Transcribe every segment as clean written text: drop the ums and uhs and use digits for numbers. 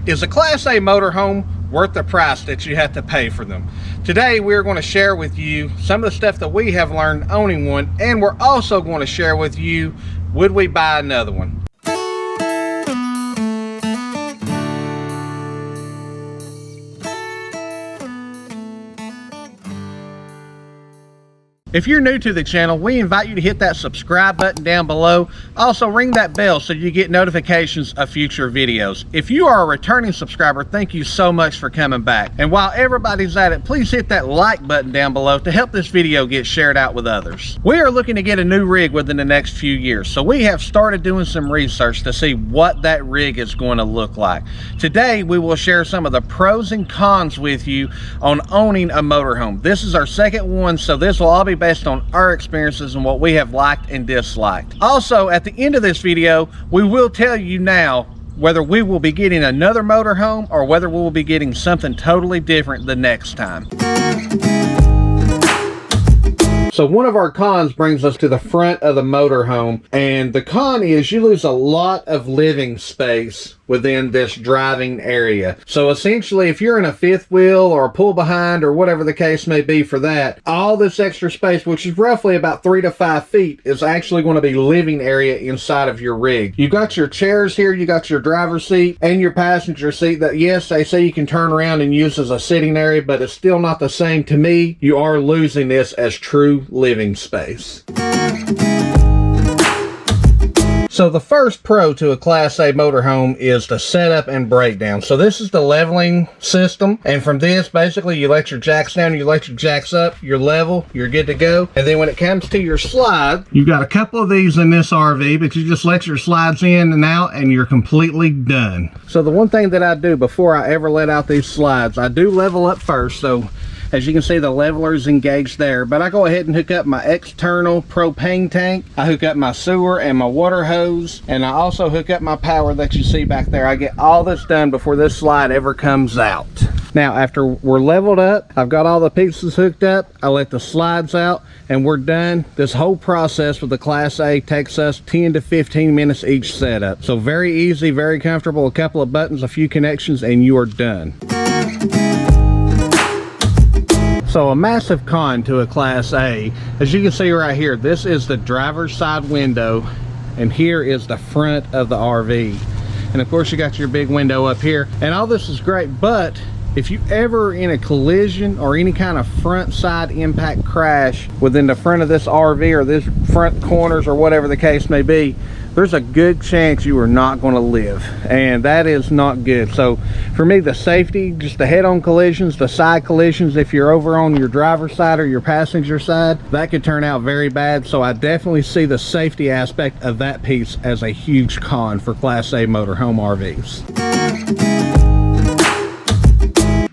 Is a Class A motorhome worth the price that you have to pay for them? Today we're going to share with you some of the stuff that we have learned owning one, and we're also going to share with you, would we buy another one? If you're new to the channel, we invite you to hit that subscribe button down below. Also ring that bell so you get notifications of future videos. If you are a returning subscriber, thank you so much for coming back. And while everybody's at it, please hit that like button down below to help this video get shared out with others. We are looking to get a new rig within the next few years, so we have started doing some research to see what that rig is going to look like. Today, we will share some of the pros and cons with you on owning a motorhome. This is our second one, so this will all be based on our experiences and what we have liked and disliked. Also, at the end of this video, we will tell you now whether we will be getting another motorhome or whether we will be getting something totally different the next time. So one of our cons brings us to the front of the motorhome, and the con is you lose a lot of living space within this driving area. So essentially, if you're in a fifth wheel or a pull behind or whatever the case may be for that, all this extra space, which is roughly about 3 to 5 feet, is actually going to be living area inside of your rig. You got your chairs here, you got your driver's seat and your passenger seat that, yes, they say you can turn around and use as a sitting area, but it's still not the same. To me, you are losing this as true living space. So the first pro to a Class A motorhome is the setup and breakdown. So this is the leveling system, and from this, basically you let your jacks down, you let your jacks up, you're level, you're good to go. And then when it comes to your slide, you've got a couple of these in this RV, but you just let your slides in and out and you're completely done. So the one thing that I do before I ever let out these slides, I do level up first. So as you can see, the leveler is engaged there, but I go ahead and hook up my external propane tank. I hook up my sewer and my water hose, and I also hook up my power that you see back there. I get all this done before this slide ever comes out. Now, after we're leveled up, I've got all the pieces hooked up, I let the slides out, and we're done. This whole process with the Class A takes us 10 to 15 minutes each setup. So very easy, very comfortable, a couple of buttons, a few connections, and you are done. So a massive con to a Class A, as you can see right here, this is the driver's side window, and here is the front of the RV. And of course you got your big window up here, and all this is great, but if you ever in a collision or any kind of front side impact crash within the front of this RV or this front corners or whatever the case may be, there's a good chance you are not going to live, and that is not good. So for me, the safety, just the head-on collisions, the side collisions, if you're over on your driver's side or your passenger side, that could turn out very bad. So I definitely see the safety aspect of that piece as a huge con for Class A motorhome RVs.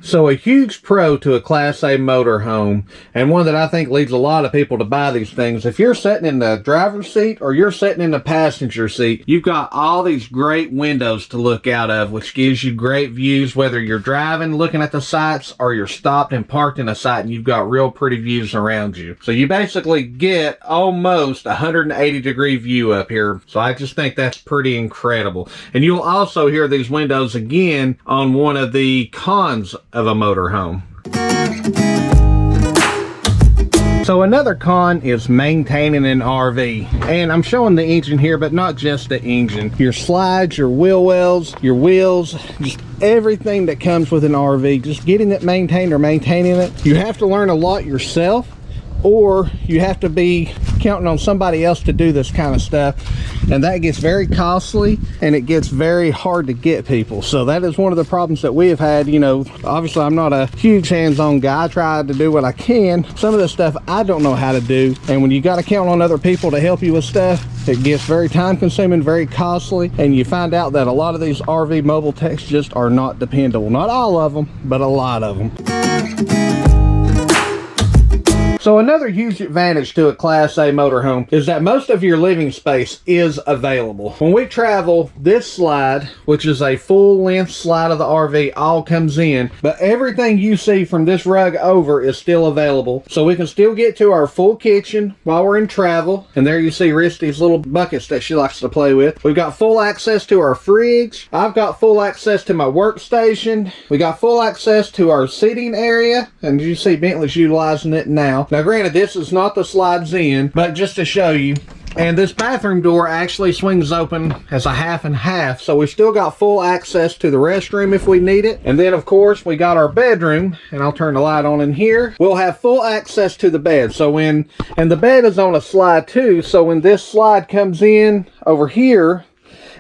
So a huge pro to a Class A motorhome, and one that I think leads a lot of people to buy these things, if you're sitting in the driver's seat or you're sitting in the passenger seat, you've got all these great windows to look out of, which gives you great views, whether you're driving, looking at the sights, or you're stopped and parked in a site and you've got real pretty views around you. So you basically get almost a 180-degree view up here. So I just think that's pretty incredible. And you'll also hear these windows again on one of the cons of a motorhome. So another con is maintaining an RV, and I'm showing the engine here, but not just the engine. Your slides, your wheel wells, your wheels, just everything that comes with an RV, just getting it maintained or maintaining it. You have to learn a lot yourself, or you have to be counting on somebody else to do this kind of stuff, and that gets very costly and it gets very hard to get people. So that is one of the problems that we have had. You know, obviously I'm not a huge hands-on guy. I try to do what I can. Some of the stuff I don't know how to do, and when you got to count on other people to help you with stuff, it gets very time consuming, very costly, and you find out that a lot of these RV mobile techs just are not dependable. Not all of them, but a lot of them. So another huge advantage to a Class A motorhome is that most of your living space is available. When we travel, this slide, which is a full length slide of the RV, all comes in, but everything you see from this rug over is still available. So we can still get to our full kitchen while we're in travel. And there you see Risty's little buckets that she likes to play with. We've got full access to our fridge. I've got full access to my workstation. We got full access to our seating area, and you see Bentley's utilizing it now. Now granted, this is not the slides in, but just to show you. And this bathroom door actually swings open as a half and half, so we still got full access to the restroom if we need it. And then of course we got our bedroom, and I'll turn the light on in here. We'll have full access to the bed. So and the bed is on a slide too, so when this slide comes in over here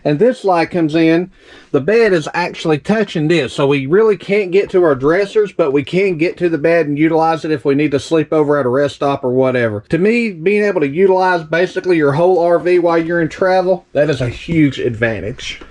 and this slide comes in, the bed is actually touching this. So we really can't get to our dressers, but we can get to the bed and utilize it if we need to sleep over at a rest stop or whatever. To me, being able to utilize basically your whole RV while you're in travel, that is a huge advantage.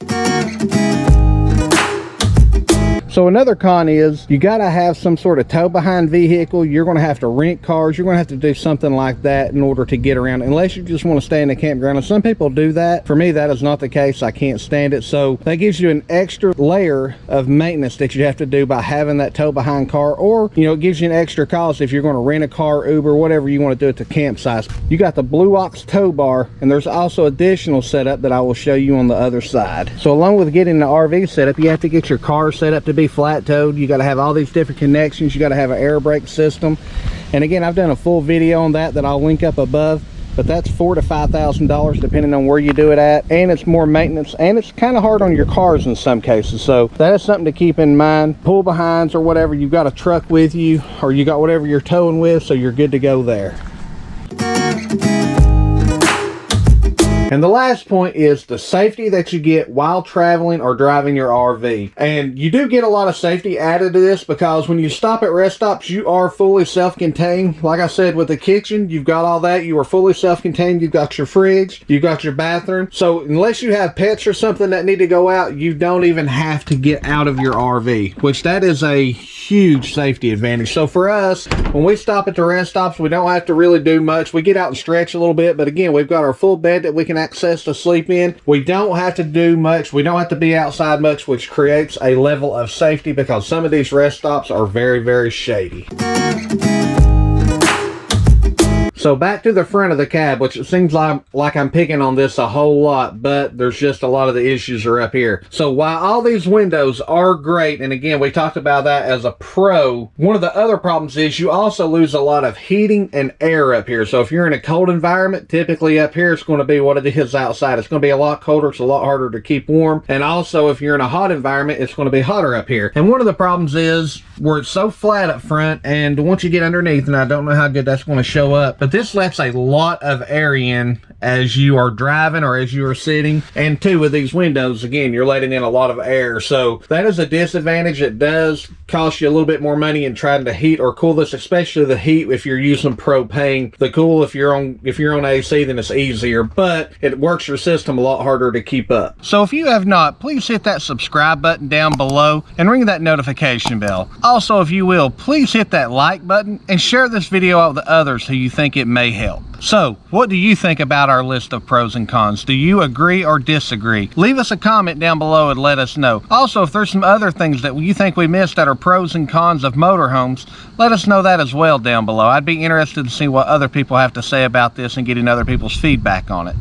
So another con is you got to have some sort of tow behind vehicle. You're going to have to rent cars. You're going to have to do something like that in order to get around, unless you just want to stay in the campground. And some people do that. For me, that is not the case. I can't stand it. So that gives you an extra layer of maintenance that you have to do by having that tow behind car, or, you know, it gives you an extra cost if you're going to rent a car, Uber, whatever you want to do at the campsite. You got the Blue Ox tow bar, and there's also additional setup that I will show you on the other side. So along with getting the RV set up, you have to get your car set up to be flat towed. You got to have all these different connections. You got to have an air brake system, and again, I've done a full video on that I'll link up above, but that's $4,000 to $5,000 depending on where you do it at, and it's more maintenance, and it's kind of hard on your cars in some cases. So that is something to keep in mind. Pull behinds or whatever, you've got a truck with you, or you got whatever you're towing with, so you're good to go there. And the last point is the safety that you get while traveling or driving your RV. And you do get a lot of safety added to this, because when you stop at rest stops, you are fully self-contained. Like I said, with the kitchen, you've got all that. You are fully self-contained. You've got your fridge, you've got your bathroom. So unless you have pets or something that need to go out, you don't even have to get out of your RV, which that is a huge safety advantage. So for us, when we stop at the rest stops, we don't have to really do much. We get out and stretch a little bit, but again, we've got our full bed that we can access to sleep in. We don't have to do much. We don't have to be outside much, which creates a level of safety, because some of these rest stops are very, very shady. So back to the front of the cab, which it seems like I'm picking on this a whole lot, but there's just a lot of the issues are up here. So while all these windows are great, and again, we talked about that as a pro, one of the other problems is you also lose a lot of heating and air up here. So if you're in a cold environment, typically up here, it's going to be what it is outside. It's going to be a lot colder. It's a lot harder to keep warm. And also, if you're in a hot environment, it's going to be hotter up here. And one of the problems is where it's so flat up front, and once you get underneath, and I don't know how good that's going to show up, but this lets a lot of air in as you are driving or as you are sitting. And two, with these windows, again, you're letting in a lot of air. So that is a disadvantage. It does cost you a little bit more money in trying to heat or cool this, especially the heat if you're using propane. The cool, if you're on AC, then it's easier, but it works your system a lot harder to keep up. So if you have not, please hit that subscribe button down below and ring that notification bell. Also, if you will, please hit that like button and share this video out with others who you think it may help. So, what do you think about our list of pros and cons? Do you agree or disagree? Leave us a comment down below and let us know. Also, if there's some other things that you think we missed that are pros and cons of motorhomes, let us know that as well down below. I'd be interested to see what other people have to say about this and getting other people's feedback on it.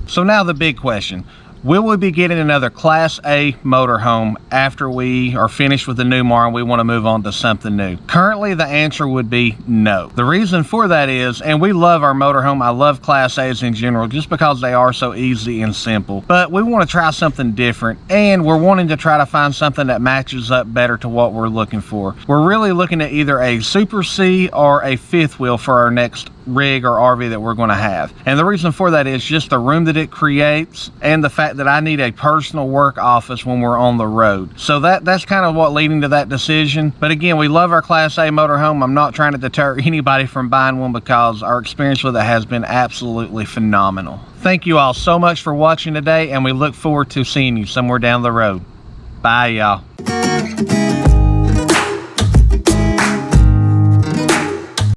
So now the big question. Will we be getting another Class A motorhome after we are finished with the Newmar and we want to move on to something new? Currently, the answer would be no. The reason for that is, and we love our motorhome, I love Class A's in general, just because they are so easy and simple. But we want to try something different, and we're wanting to try to find something that matches up better to what we're looking for. We're really looking at either a Super C or a fifth wheel for our next rig or RV that we're going to have. And the reason for that is just the room that it creates, and the fact that I need a personal work office when we're on the road. So that's kind of what leading to that decision. But again, we love our Class A motorhome. I'm not trying to deter anybody from buying one, because our experience with it has been absolutely phenomenal. Thank you all so much for watching today, and we look forward to seeing you somewhere down the road. Bye, y'all.